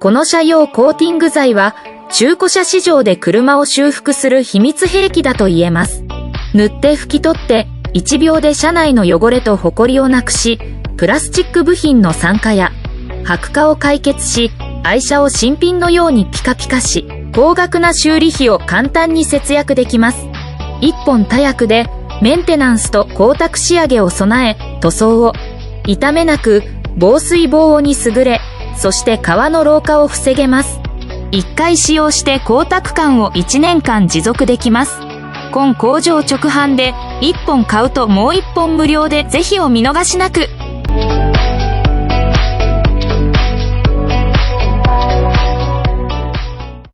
この車用コーティング剤は中古車市場で車を修復する秘密兵器だと言えます。塗って拭き取って1秒で車内の汚れとホコリをなくし、プラスチック部品の酸化や白化を解決し、愛車を新品のようにピカピカし、高額な修理費を簡単に節約できます。一本多役でメンテナンスと光沢仕上げを備え、塗装を傷めなく防水防音に優れ、そして革の老化を防げます。1回使用して光沢感を1年間持続できます。今工場直販で1本買うともう1本無料でぜひお見逃しなく。